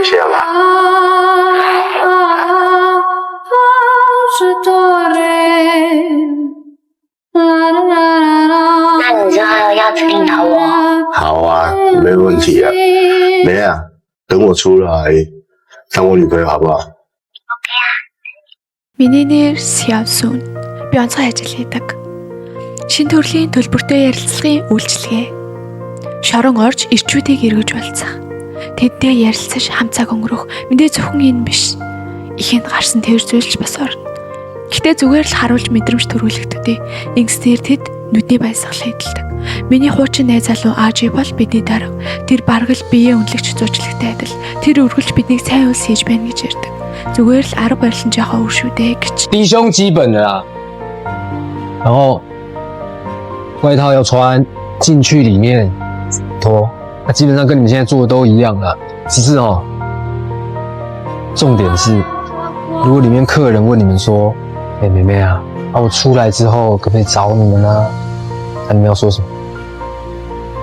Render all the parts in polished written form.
一些了。那你之后要指定找我。好啊，没问题啊。梅啊，等我出来当我女朋友好不好？ Миний нэр Сяосун. Би онцгой ажил хийдэг. Шинэ төрлийн төлбөртэй ярилцлагын үйлчилгээ. Шорон орж ирчүүдийг эргэж болцох. Тэдтэй ярилцаж хамт цаг өнгөрөх мэдээ зөвхөн энэ биш. Ихэнд гарсан тэр зүйлч бас орно. Гэхдээ зүгээр л харуулж мэдрэмж төрүүлэгддээ. Ингэснээр тэд нүдний баясгал хэдэлдэг. Миний хуучин найз залуу Ажи бол бидний дарга. Тэр бараг л биеэ үнэлэгч зуучлагтай адил. Тэр үргэлж биднийг сайн үйл хийж байна гэж ярьдаг. Зүгээр л арга барил нь жоохон өөр шүү дээ гэж. 低胸基本的啦，然后外套要穿，进去里面脱，那基本上跟你们现在做的都一样啦。只是重点是，如果里面客人问你们说，妹妹啊，我出来之后可不可以找你们啊？那你们要说什么？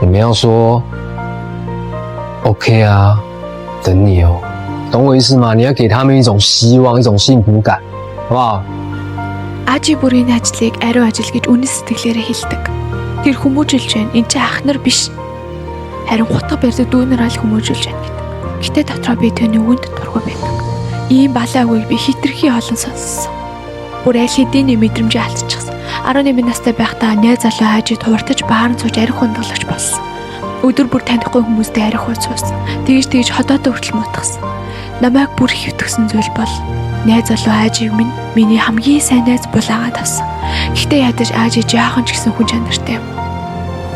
你们要说 OK 啊，等你哦。 懂我意思吗？你要给他们一种希望，一种幸福感，好不好？ Ажи бүрийн ажлыг ариун ажил гэж үнэн сэтгэлээрээ хэлдэг. Тэр хүмүүжүүлж байна. Энд чинь ах нар биш. Харин хутга барьдаг дүүнэр аль хүмүүжүүлж байна гэдэг. Гэтэ дотроо би түүний үгэнд дургүй байдаг. Ийм балаа үгийг би хитрхи олон сонссон. Бүр аль хэдийн мэдрэмжээ алдчихсан. 11 настай байхдаа найз залуу Ажи тууртаж баарн сууж арх хөндлөгч болсон. Өдөр бүр танихгүй хүмүүстэй арх хууцсан. Тэгж ходоод хүртэл мутгасан. Намайг бүр хөвтгсөн зүйл бол найз залуу Ажиг минь миний хамгийн сайн найз булаагаад авсан. Гэхдээ ядаж Ажи жаахан ч гэсэн хүн чанартай юм.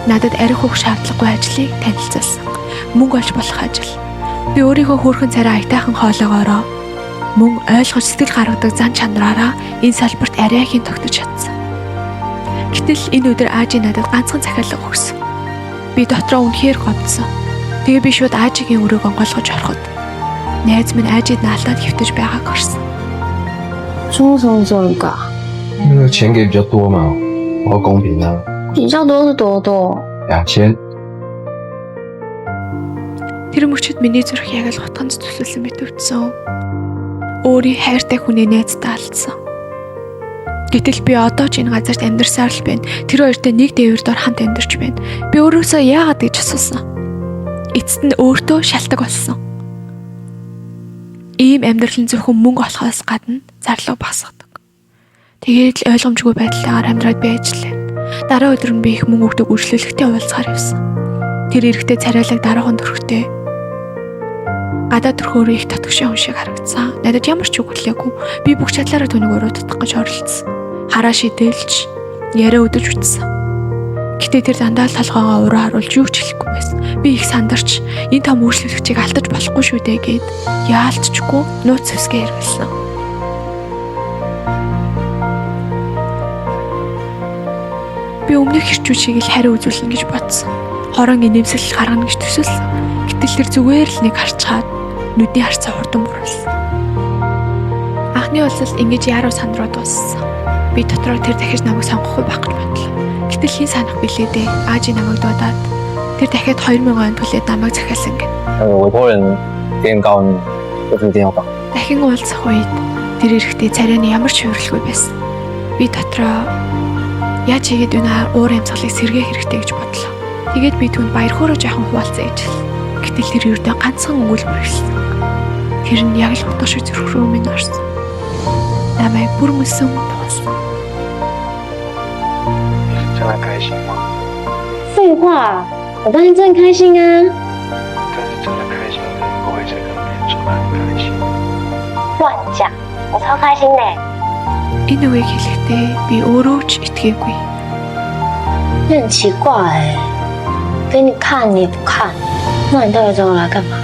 Надад арх хөөх шаардлагагүй ажлыг танилцуулсан. Мөнгө олж болох ажил. Би өөрийнхөө хөөрхөн царай аятайхан хоолоогоороо мөн ойлгож сэтгэл гаргадаг зан чанараараа энэ салбарт арайхийн тогтож чадсан. Гэтэл энэ өдөр Ажи надад ганцхан захиалга өгсөн. Би дотроо үнэхээр гомдсон. Тэгээ би шууд Ажигийн өрөөг онгойлгож ороход найз минь Ажид наалтаад хөвтөж байгааг харсан. 说什么这个？那个钱给比较多嘛，我要公平啊。比较多是多多。 2000。 Тэр мөчөд миний зүрх яг л хутганд төсөлсөн мэт өвдсөн. Өөрийн хайртай хүний найзтай алдсан. Гэтэл би одоо ч энэ газарт амьдарсаар л байна. Тэр хоёртой нэг дээвэр дор хамт амьдарч байна. Би өөрөөсөө яагаад гэж асуусан. Эцэст нь өөртөө шалтгаан болсон. Ийм амьдрал нь зөвхөн мөнгө олохоос гадна зарлага багасгадаг. Тэгээд л ойлгомжгүй байдлаар амьдраад би ажиллаа. Дараа өдөр нь би их мөнгө өгдөг үйлчлүүлэгтээ уулзахаар явсан. Тэр эрэхтэй царайлаг дараахан төрхтэй. Гадаад төрхөөрөө их татгшийн хүн шиг харагдсан. Надад ямар ч үг хэлээгүй. Би бүх чадлаараа түүнийг өрөө татах гэж оролцсон. Хараа шидэлж, яриа өдөрж үтсэн. Гэтэ тэр дандаа л толгоогоо ураа харуулж юу ч хэлэхгүй байсан. Би их сандарч энэ том үйлчлүүлэгчийг алдаж болохгүй шүү дээ гэд яалтчгүй нууц хэсгээ хэрэглэсэн. Би өмнөх хэрчүүд шиг л хариу үзүүлнэ гэж бодсон. Хорон инээмсэл гаргана гэж төсөөлсөн. Гэтэл тэр зүгээр л нэг харцгаад нүдний харцаа хурдан буруулсан. Анхны уулзалт ингэж яруу сандруу дууссан. Би дотроо тэр дахиж намайг сонгохгүй байх гэж бодлоо. Гэтэл хин санах билээ дээ. Ажи намайг дуудаад тэр дахиад 2000 вон төлөөд намайг захиалсан гэнэ. 委托人给你告你，就是一定要告。 Дахин уулзах үед тэр эрэхтэй царайны ямар ч хувирлгүй байсан. Би дотроо яаж хийгээд өнөө уур амьсгалыг сэргээх хэрэгтэй гэж бодлоо. Тэгээд би түүнд баяр хөөрөө жоохон хуваалцаа гэж хэлсэн. Гэтэл тэр ердөө ганцхан өгүүлбэр хэлсэн. Тэр нь яг л утга шиг зүрх рүү минь орсон. Намайг бүр мөсөн тоосон. 真的开心吗？废话，我当然真的开心啊！但是真的开心的人不会再跟别人说他很开心。乱讲，我超开心的。 Энэ үгийг хэлэхдээ би өөрөө ч итгээгүй. 那很奇怪哎，给你看你不看，那你到底找我来干嘛？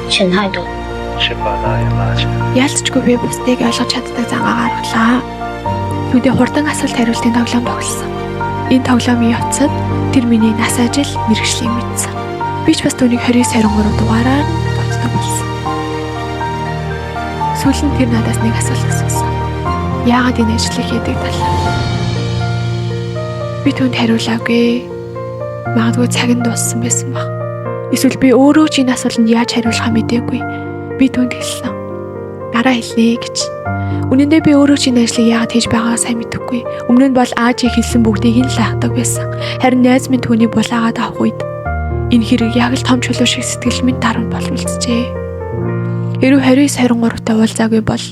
钱太多。是把拉也拉起来。 Яалтчгүй би бусдыг ойлгож чаддаг зангаа гаргалаа. Түүндээ хурдан асуулт хариултын тоглоом тоглосон. Энэ тоглоомын явцад тэр миний нас ажил мэргэжлийг мэдсэн. Би ч бас түүнийг 29-23 дугаараар дууддаг болсон. Сүүлд нь тэр надаас нэг асуулт асуусан. Яагаад энэ ажлыг хийдэг талаар. Би түүнд хариулаагүй. Магадгүй цаг нь дууссан байсан баг. Эсвэл би өөрөө ч энэ асуултанд яаж хариулахаа мэдээгүй. Би түүнд хэлсэн. Дараа хэлнэ гэж. Үнэн дээр би өөрөө ч энэ ажлыг яагаад хийж байгаагаа сайн мэдэхгүй. Өмнө нь бол Аажийг хэлсэн бүгдийг нь лаахдаг байсан. Харин найз минь түүнийг булаагаад авах үед энэ хэрэг яг л том чулуу шиг сэтгэл минь дарамт боловлцжээ. Хэрв 29-23-тай уулзаагүй бол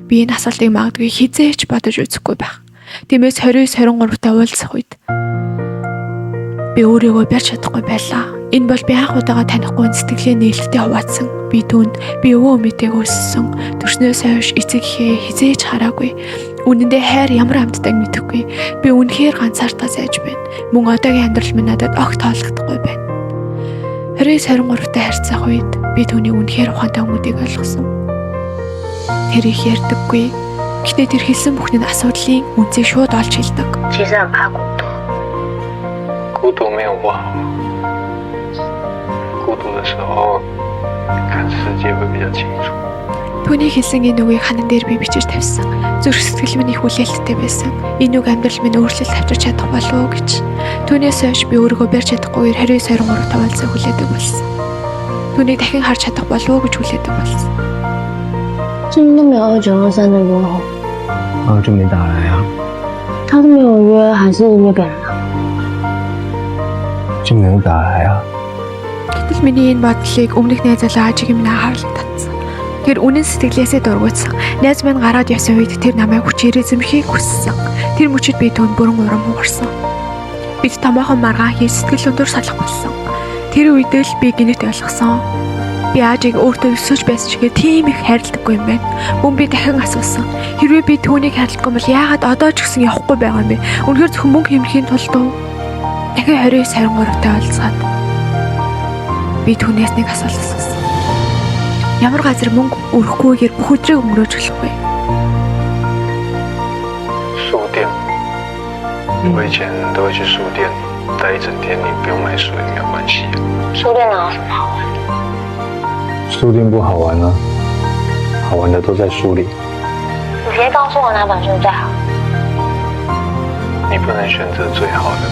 би энэ асуултыг магадгүй хизээч бодож үзэхгүй байх. Тиймээс 29-23-тай уулзах үед би өөрийгөө барьж чадахгүй байлаа. Энэ бол би анх удаага танихгүй сэтгэлийн нээлттэй хуваацсан. Би түүнд би өвөө өмийтэйг өссөн. Төрснөөс хойш эцэг ихээ хизээж хараагүй. Үнэндээ хайр ямар амттайг мэдэхгүй. Би үнэхээр ганцаардаа сайж байна. Мөн одоогийн амьдрал минь надад огт таалагдахгүй байна. 29-23-тай харьцах үед би түүний үнэхээр ухаантай хүмүүдийг ойлгосон. Тэр их ярьдаггүй. Гэхдээ тэр хэлсэн бүхний асуудлын үнцийг шууд олж хэлдэг. 其实很怕孤独。孤独没有不好，孤独的时候看世界会比较清楚。 Түүний хэлсэн энэ үгийг ханан дээр би бичиж тавьсан. Зүрх сэтгэл минь их хүлээлттэй байсан. Энэ үг амьдрал минь өөрчлөлт авчирч чадах болов уу гэж. Түүнээс хойш би өөрийгөө барьж чадахгүйгээр 29-23-тай уулзах хүлээдэг болсон. Түүнийг дахин харж чадах болов уу гэж хүлээдэг болсон. 最近都没有2923的问候，就没打来啊，他都没有约，还是约别人了？就没有打来啊。 Гэтэл миний энэ бодлыг өмнөх найз залуу Аажиг минь анхаарлыг татсан. Тэр үнэн сэтгэлээсээ дургуутсан. Найз минь гараад явсан үед тэр намайг хүчээр эзэмхийг хүссэн. Тэр мөчид би түүнд бүрэн урам хугарсан. Бид томоохон маргаан хий сэтгэл өндөр салах болсон. Тэр үед л би гинэт ойлгосон. Би Аажиг өөртөө өсөж байсан чигээ тийм их хайрладаггүй юм байна. Мөн би дахин асуусан. Хэрвээ би түүнийг хайрладаггүй бол яагаад одоо ч гэсэн явахгүй байгаа юм бэ? Үнэхээр зөвхөн мөнгө хэмрэхийн тулд уу? Дахин 29-23-тай уулзаад би түүнээс нэг асуулт асуусан. Ямар газар мөнгө өрөхгүйгээр бүх өдрийг өнгөрөөж болох вэ? 书店，我以前都会去书店待一整天，你不用买书也没有关系。书店哪有什么好玩？书店不好玩啊，好玩的都在书里。你直接告诉我哪本书最好。你不能选择最好的，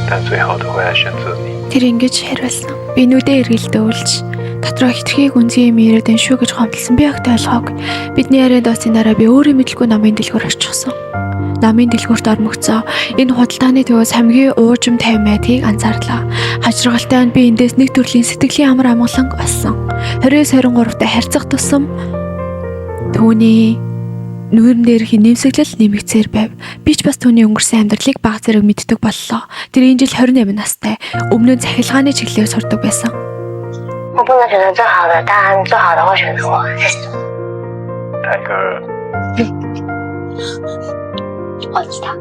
但最好的会来选择你。 Тэр ингэж хариулсан. Би нүдээ эргэлдээ үлж дотроо хитрхийг үнзий юм яриад энэ шүү гэж гомдлсон. Би огт ойлгоогүй. Бидний яриад доосын дараа би өөрөө мэдлгүй намын дэлгүүр очихсон. Намын дэлгүүрт ормогцоо. Энэ худалдааны төвөөс хамгийн уужим 50 майтгийг анзаарлаа. Хажиргалтай нь би эндээс нэг төрлийн сэтгэлийн амар амгалан олсон. 29-23-тай харьцах тусам түүний нүүрэн дээрх нэмсэглэл нэмэгцээр байв. Би ч бас түүний өнгөрсөн амьдралыг баг зэрэг мэддэг боллоо. Тэр энэ жил 28 настай. Өмнө нь захилгааны чиглэлээр сурдаг байсан. 我不能选择最好的，但最好的会选择我。泰戈尔，我知道。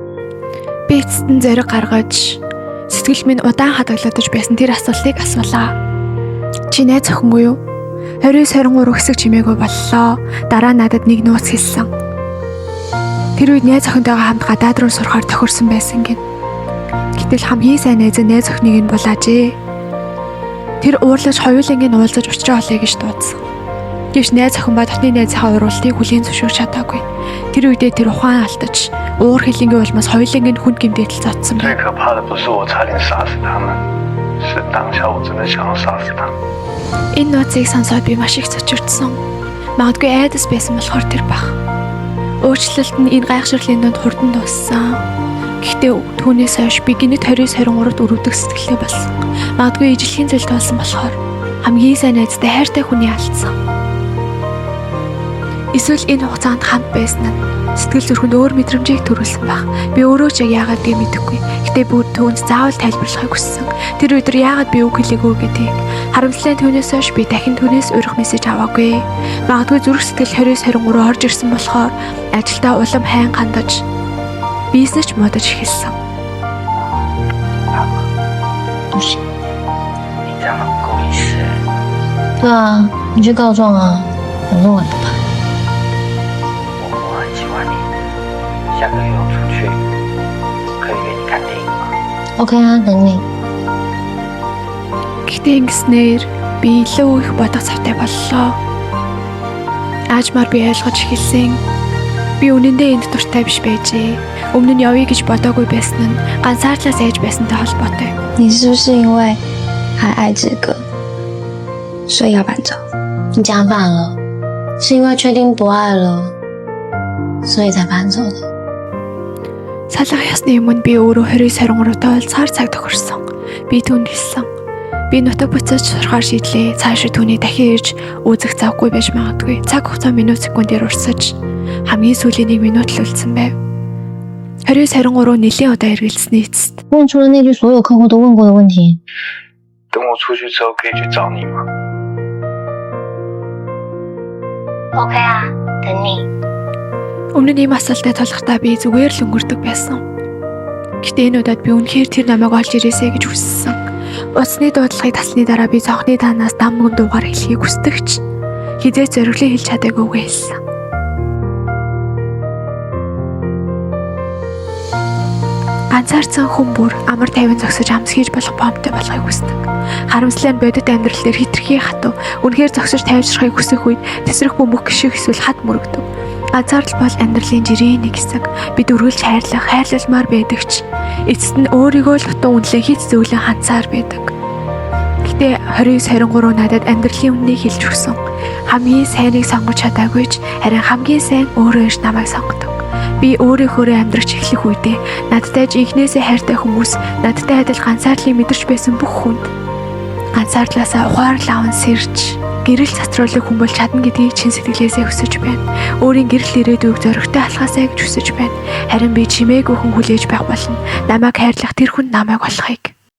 Би эцэст нь зориг гаргаж сэтгэл минь удаан хадгалагдаж байсан тэр асуултыг асуулаа. Чи найз охингүй юу? 29-23 хэсэг чимээгүй боллоо. Дараа надад нэг нууц хэлсэн. Тэр үед найз охинтойгоо хамт гадаад руу сурахаар тохирсон байсан гин. Гэтэл хамгийн сайн найз нь найз охиныг нь булаажээ. Тэр уурлаж хоёулангийн уулзаж учраа олъё гэж дуудсан. Гэвч найз охин ба дотны найзынхаа уруултыг хүлээн зөвшөөрч чадаагүй. Тэр үедээ тэр ухаан алдаж уур хилэнгийн улмаас хоёулангийн хүнд гэмдэл цоцсон 最 байна. 可怕的不是我差点杀死他们，是当下我真的想要杀死他们。 Энэ нууцыг сонсоод би маш их цочирдсан. Магадгүй айдас байсан болохоор тэр бах. Өөрчлөлт нь энэ гайхширлын донд хурдан дууссан. Гэхдээ түүнээс хойш би гинэт 29-23-д өрөвдөх сэтгэлтэй болсон. Магадгүй ижлэгийн зүйлд болсон болохоор хамгийн сайн найзтай хайртай хүний алдсан. Эсвэл энэ хугацаанд хамт байсан нь сэтгэл зүрхэнд өөр мэдрэмжийг төрүүлсэн баг. Би өөрөө ч яагаад гэж мэдэхгүй. Гэтэ бүр түүнд заавал тайлбарлахыг хүссэн. Тэр өдөр яагаад би үг хэлээгүй гэдгийг харамслан түүнээс хойш би дахин түүнээс урих мессеж аваагүй. Магадгүй зүрх сэтгэл 29-23 орж ирсэн болохоор ажилдаа улам хайн хандаж бизнес ч модож эхэлсэн. 你这样很不够意思。对啊，你去告状啊，反正我也不怕。我很喜欢你，下个月我出去，可以约你看电影吗？ OK 啊，等你。 Гэхдээ ингэснээр би илүү их бодох цавтай боллоо. Аажмаар би ойлгож эхэлсэн. Би үнэндээ энд дуртай биш байжээ. Өмнө нь явъя гэж бодоогүй байсан нь ганцаардлаас айж байсантай холбоотой. 你是不是因为还爱这个，所以要搬走。你讲反了，是因为确定不爱了，所以才搬走的。 Салах ясны өмнө би өөрөө 29-23-т уулзахаар цаг тохирсон. Би түүнд хэлсэн. Би нутаг буцаж сурахаар шийдлээ. Цаашаа түүний дахин ирж үзэх завгүй байж магадгүй. Цаг хугацаа минут секундээр урсаж хамгийн сүүлийн 1 минут л үлдсэн байв. 29-23 нэлийн удаа эргэлзсэний эцэст. 问出了那句所有客户都问过的问题。等我出去之后可以去找你吗？ OK 啊，等你。 Өмнө нь ийм асуултад толгохдоо би зүгээр л өнгөрдөг байсан. Гэтэ энэ удаад би үнэхээр тэр намайг олж ирээсэй гэж хүссэн. Уцны дуудлагыг тасланы дараа би цонхны танаас дамгын дуугаар хэлхийг хүсдэгч хизээ зориглоо хэлж чадаагүйгээ хэлсэн. Ганцаарцсан хүн бүр амар тайван зогсож амс хийж болох бомтой болохыг хүсдэг. Харамслаа нь бодит амьдрал дээр хитрхи хатуу үнэхээр зогсож тайвшрахыг хүсэх үед тесрэх бөмбөг гişиг эсвэл хад мөрөгдөв. Ганцаардал бол амьдралын жирийн нэг хэсэг. Бид өргөлж хайрламар байдаг ч эцэст нь өөрийгөө л утга үнэлэн хит зөвлөн ханцаар байдаг. Гэтэ 29-23 надад амьдралын үннийг хэлж өгсөн. Хамгийн сайныг сонгож чадаагүй ч харин хамгийн сайн өөрөө ш намайг сонгодог. Би өөрийнхөө амьдрах эхлэх үедээ надтай жинхнээсээ хайртай хүмүүс, надтай адил ганцаарлыг мэдэрч байсан бүх хүнд ганцаардлаасаа ухаарлаа аван сэрж гэрэл цацруулах хүн бол чадна гэдгийг чин сэтгэлээсээ хүсэж байна. Өөрийн гэрэл ирээдүйг зоригтой алхаасаа гэж хүсэж байна. Харин би чимээгүй хүн хүлээж байх болно. Намайг хайрлах тэр хүн намайг олохыг.